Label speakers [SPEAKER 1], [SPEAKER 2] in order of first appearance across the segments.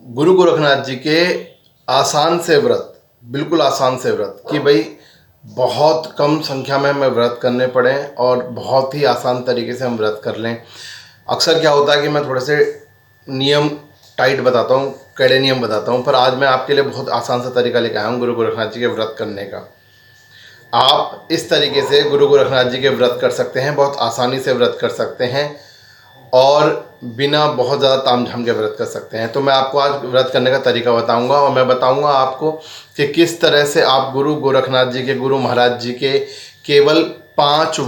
[SPEAKER 1] गुरु गोरखनाथ जी के आसान से व्रत, बिल्कुल आसान से व्रत कि भाई बहुत कम संख्या में हमें व्रत करने पड़े और बहुत ही आसान तरीके से हम व्रत कर लें। अक्सर क्या होता है कि मैं थोड़े से नियम टाइट बताता हूँ, कड़े नियम बताता हूँ, पर आज मैं आपके लिए बहुत आसान सा तरीका लेकर आया हूँ गुरु गोरखनाथ जी के व्रत करने का। आप इस तरीके से गुरु गोरखनाथ जी के व्रत कर सकते हैं, बहुत आसानी से व्रत कर सकते हैं और बिना बहुत ज़्यादा तामझाम के व्रत कर सकते हैं। तो मैं आपको आज व्रत करने का तरीका बताऊंगा और मैं बताऊंगा आपको कि किस तरह से आप गुरु गोरखनाथ जी के, गुरु महाराज जी के केवल 5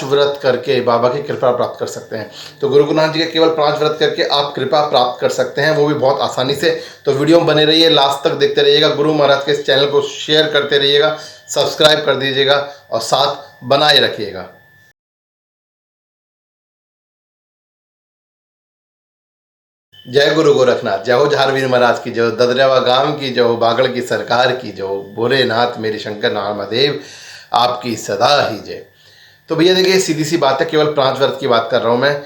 [SPEAKER 1] व्रत करके बाबा की कृपा प्राप्त कर सकते हैं। तो गुरु गोरखनाथ जी के केवल 5 व्रत करके आप कृपा प्राप्त कर सकते हैं, वो भी बहुत आसानी से। तो वीडियो में बने रहिए, लास्ट तक देखते रहिएगा। गुरु महाराज के इस चैनल को शेयर करते रहिएगा, सब्सक्राइब कर दीजिएगा और साथ बनाए रखिएगा। जय गुरु गोरखनाथ, जय हो झारवीर महाराज की, जय हो ददरेवा गांव की, जय हो बागड़ की सरकार की, जय हो भोलेनाथ मेरे शंकर महादेव आपकी सदा ही जय। तो भैया देखिए, सीधी सी बात है, केवल 5 व्रत की बात कर रहा हूं मैं।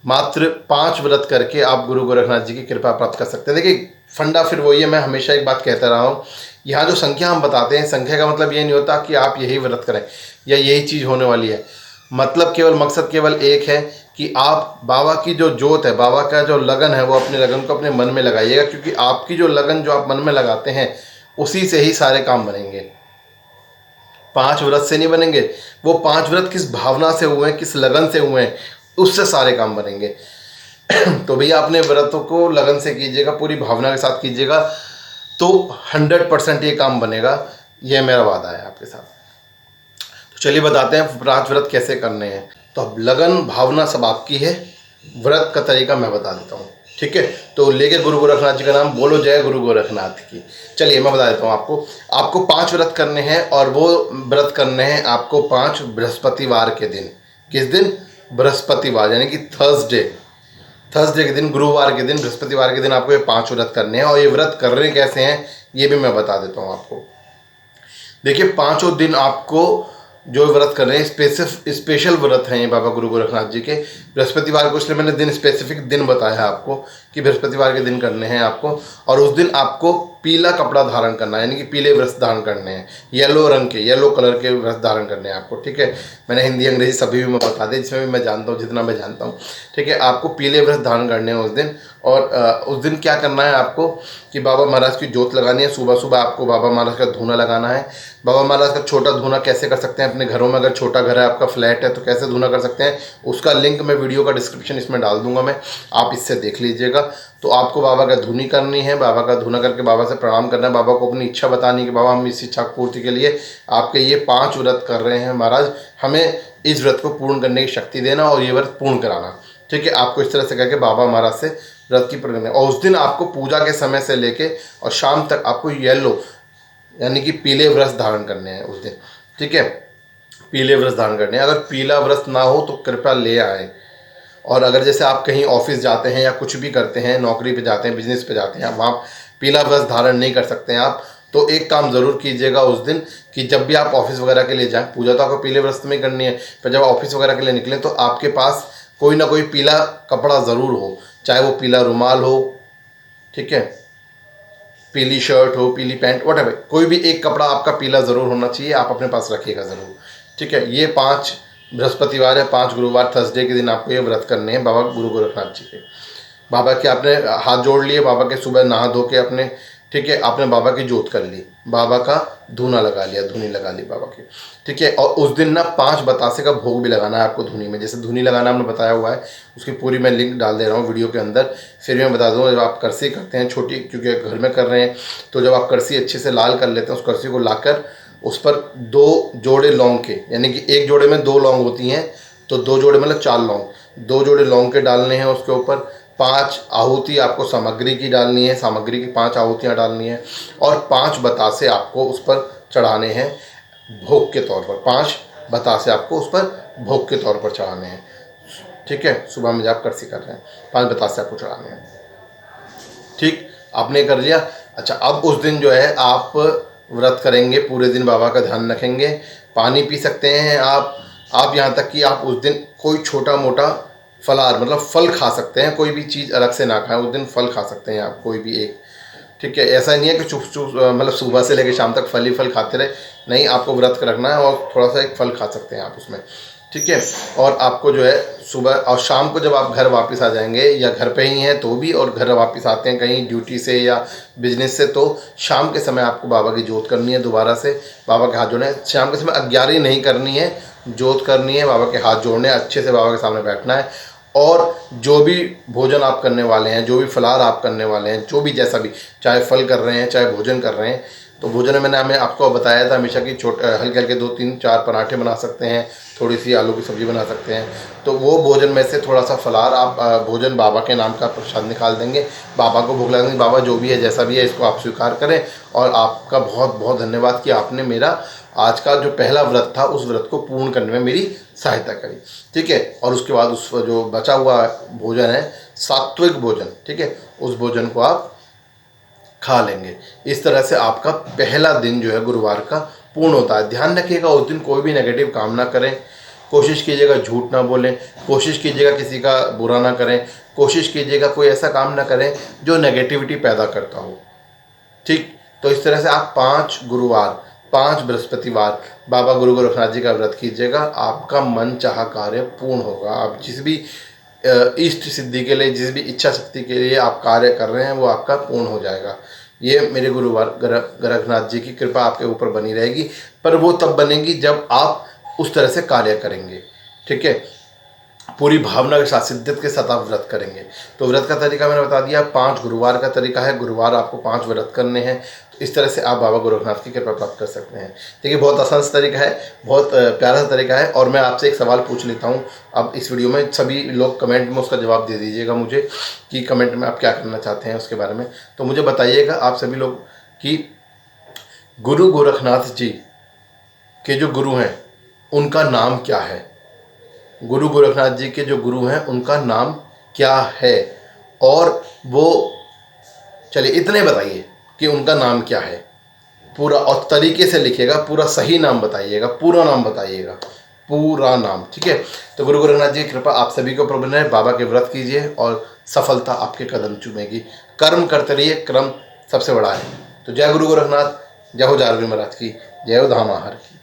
[SPEAKER 1] मात्र 5 व्रत करके आप गुरु गोरखनाथ जी की कृपा प्राप्त कर सकते हैं। देखिए फंडा फिर वही है, मैं हमेशा एक बात कहता रहा हूँ, यहाँ जो संख्या हम बताते हैं, संख्या का मतलब ये नहीं होता कि आप यही व्रत करें या यही चीज़ होने वाली है। मतलब केवल मकसद केवल एक है कि आप बाबा की जो जोत है, बाबा का जो लगन है, वो अपने लगन को अपने मन में लगाइएगा, क्योंकि आपकी जो लगन जो आप मन में लगाते हैं उसी से ही सारे काम बनेंगे। 5 व्रत से नहीं बनेंगे, वो 5 व्रत किस भावना से हुए हैं, किस लगन से हुए हैं, उससे सारे काम बनेंगे। तो भैया अपने व्रतों को लगन से कीजिएगा, पूरी भावना के साथ कीजिएगा, तो 100% ये काम बनेगा। ये मेरा वादा है आपके साथ। तो चलिए बताते हैं 5 व्रत कैसे करने हैं। तो अब लगन भावना सब आपकी है, व्रत का तरीका मैं बता देता हूँ, ठीक है। तो लेके गुरु गोरखनाथ जी का नाम बोलो, जय गुरु गोरखनाथ की। चलिए मैं बता देता हूँ आपको 5 व्रत करने हैं और वो व्रत करने हैं आपको 5 बृहस्पतिवार के दिन। किस दिन? बृहस्पतिवार, यानी कि थर्सडे के दिन, गुरुवार के दिन, बृहस्पतिवार के दिन आपको ये 5 व्रत करने हैं। और ये व्रत करने कैसे हैं ये भी मैं बता देता हूँ आपको। देखिए 5 दिन आपको जो व्रत कर रहे हैं, स्पेशल व्रत हैं ये बाबा गुरु गोरखनाथ जी के। बृहस्पतिवार को इसलिए मैंने दिन, स्पेसिफिक दिन बताया आपको कि बृहस्पतिवार के दिन करने हैं आपको। और उस दिन आपको पीला कपड़ा धारण करना है, यानी कि पीले वस्त्र धारण करने हैं, येलो रंग के, येलो कलर के वस्त्र धारण करने हैं आपको, ठीक है। मैंने हिंदी अंग्रेजी सभी भी मैं बता दें, जिसमें भी मैं जानता हूँ, जितना मैं जानता हूँ, ठीक है। आपको पीले वस्त्र धारण करने हैं उस दिन। और उस दिन क्या करना है आपको कि बाबा महाराज की जोत लगानी है। सुबह सुबह आपको बाबा महाराज का धूना लगाना है। बाबा महाराज का छोटा धूना कैसे कर सकते हैं अपने घरों में, अगर छोटा घर है आपका, फ्लैट है, तो कैसे धूना कर सकते हैं, उसका लिंक मैं वीडियो का डिस्क्रिप्शन इसमें डाल दूंगा मैं, आप इससे देख लीजिएगा। तो आपको बाबा का धूनी करनी है, बाबा का धूना करके बाबा से प्रणाम करना है, बाबा को अपनी इच्छा बतानी है कि बाबा हम इस इच्छा पूर्ति के लिए आपके ये 5 व्रत कर रहे हैं महाराज, हमें इस व्रत को पूर्ण करने की शक्ति देना और ये व्रत पूर्ण कराना, ठीक है। आपको इस तरह से कह के बाबा महाराज से व्रत की पूर्ण करनी है। और उस दिन आपको पूजा के समय से लेके और शाम तक आपको येलो, यानी कि पीले वस्त्र धारण करने हैं उस दिन, ठीक है। पीले वस्त्र धारण करने हैं। अगर पीला वस्त्र ना हो तो कृपया ले आए। और अगर जैसे आप कहीं ऑफिस जाते हैं या कुछ भी करते हैं, नौकरी पे जाते हैं, बिजनेस पे जाते हैं, वहाँ पीला वस्त्र धारण नहीं कर सकते हैं आप, तो एक काम ज़रूर कीजिएगा उस दिन कि जब भी आप ऑफिस वगैरह के लिए जाएं, पूजा तो आपको पीले वस्त्र में करनी है, पर जब ऑफिस वगैरह के लिए निकलें तो आपके पास कोई ना कोई पीला कपड़ा ज़रूर हो, चाहे वो पीला रुमाल हो, ठीक है, पीली शर्ट हो, पीली पैंट, वट कोई भी एक कपड़ा आपका पीला ज़रूर होना चाहिए, आप अपने पास रखिएगा ज़रूर, ठीक है। ये 5 बृहस्पतिवार है, 5 गुरुवार, थर्सडे के दिन आपको ये व्रत करने हैं बाबा गुरु गोरखनाथ जी के। बाबा के आपने हाथ जोड़ लिए, बाबा के सुबह नहा धो के अपने, ठीक है, आपने बाबा की जोत कर ली, बाबा का धूना लगा लिया, धुनी लगा ली बाबा की, ठीक है। और उस दिन ना 5 बतासे का भोग भी लगाना है आपको धुनी में। जैसे धुनी लगाना हमने बताया हुआ है, उसकी पूरी मैं लिंक डाल दे रहा हूँ वीडियो के अंदर। फिर मैं बता दूँगा, जब आप करसी करते हैं छोटी, क्योंकि घर में कर रहे हैं, तो जब आप करसी अच्छे से लाल कर लेते हैं, उस करसी को लाकर उस पर 2 जोड़े लौंग के, यानी कि एक जोड़े में 2 लौंग होती हैं, तो 2 जोड़े मतलब 4 लौंग, 2 जोड़े लौंग के डालने हैं उसके ऊपर। 5 आहुति आपको सामग्री की डालनी है, सामग्री की 5 आहुतियाँ डालनी है। और 5 बतासे आपको उस पर चढ़ाने हैं भोग के तौर पर। 5 बतासे आपको उस पर भोग के तौर पर चढ़ाने हैं, ठीक है। सुबह में जब आप करसी कर रहे हैं, 5 बतासे आपको चढ़ाने हैं, ठीक। आपने कर लिया। अच्छा, अब उस दिन जो है आप व्रत करेंगे, पूरे दिन बाबा का ध्यान रखेंगे, पानी पी सकते हैं आप यहाँ तक कि आप उस दिन कोई छोटा मोटा फलार मतलब फल खा सकते हैं, कोई भी चीज़ अलग से ना खाएं, उस दिन फल खा सकते हैं आप कोई भी एक। ठीक है, ऐसा नहीं है कि चुप चुप मतलब सुबह से लेकर शाम तक फल ही फल खाते रहे, नहीं, आपको व्रत रखना है और थोड़ा सा एक फल खा सकते हैं आप उसमें। ठीक है, और आपको जो है सुबह और शाम को जब आप घर वापस आ जाएंगे या घर पे ही हैं तो भी, और घर वापस आते हैं कहीं ड्यूटी से या बिजनेस से, तो शाम के समय आपको बाबा की जोत करनी है, दोबारा से बाबा के हाथ जोड़ने हैं। शाम के समय अग्यारी नहीं करनी है, जोत करनी है, बाबा के हाथ जोड़ने, अच्छे से बाबा के सामने बैठना है। और जो भी भोजन आप करने वाले हैं, जो भी फलार आप करने वाले हैं, जो भी जैसा भी, चाहे फल कर रहे हैं चाहे भोजन कर रहे हैं, तो भोजन में मैंने आपको बताया था हमेशा कि हल्के हल्के 2-3-4 पराठे बना सकते हैं, थोड़ी सी आलू की सब्ज़ी बना सकते हैं। तो वो भोजन में से थोड़ा सा फलार आप भोजन बाबा के नाम का प्रसाद निकाल देंगे, बाबा को भोग लगाएंगे। बाबा जो भी है जैसा भी है इसको आप स्वीकार करें, और आपका बहुत बहुत धन्यवाद कि आपने मेरा आज का जो पहला व्रत था उस व्रत को पूर्ण करने में मेरी सहायता करी। ठीक है, और उसके बाद उस जो बचा हुआ भोजन है सात्विक भोजन, ठीक है, उस भोजन को आप खा लेंगे। इस तरह से आपका पहला दिन जो है गुरुवार का पूर्ण होता है। ध्यान रखिएगा उस दिन कोई भी नेगेटिव काम ना करें, कोशिश कीजिएगा झूठ ना बोलें, कोशिश कीजिएगा किसी का बुरा ना करें, कोशिश कीजिएगा कोई ऐसा काम ना करें जो नेगेटिविटी पैदा करता हो। ठीक, तो इस तरह से आप 5 गुरुवार 5 बृहस्पतिवार बाबा गुरु गोरखनाथ जी का व्रत कीजिएगा, आपका मन चाहा कार्य पूर्ण होगा। आप जिस भी इष्ट सिद्धि के लिए, जिस भी इच्छा शक्ति के लिए आप कार्य कर रहे हैं वो आपका पूर्ण हो जाएगा। ये मेरे गुरुवार गोरखनाथ जी की कृपा आपके ऊपर बनी रहेगी, पर वो तब बनेगी जब आप उस तरह से कार्य करेंगे। ठीक है, पूरी भावना के साथ शिद्दत के साथ आप व्रत करेंगे। तो व्रत का तरीका मैंने बता दिया, 5 गुरुवार का तरीका है, गुरुवार आपको 5 व्रत करने हैं। तो इस तरह से आप बाबा गोरखनाथ की कृपा प्राप्त कर सकते हैं। देखिए बहुत आसान सा तरीका है, बहुत प्यारा सा तरीका है। और मैं आपसे एक सवाल पूछ लेता हूँ अब इस वीडियो में, सभी लोग कमेंट में उसका जवाब दे दीजिएगा मुझे कि कमेंट में आप क्या करना चाहते हैं उसके बारे में। तो मुझे बताइएगा आप सभी लोग कि गुरु गोरखनाथ जी के जो गुरु हैं उनका नाम क्या है। गुरु गोरखनाथ जी के जो गुरु हैं उनका नाम क्या है, और वो, चलिए इतने बताइए कि उनका नाम क्या है पूरा, और तरीके से लिखिएगा, पूरा सही नाम बताइएगा, पूरा नाम बताइएगा, पूरा नाम। ठीक है, तो गुरु गोरखनाथ जी की कृपा आप सभी को प्रबल है। बाबा के व्रत कीजिए और सफलता आपके कदम चूमेगी। कर्म करते रहिए, क्रम सबसे बड़ा है। तो जय गुरु गोरखनाथ, जय हो जारवी महाराज की, जय हो धामाहर की।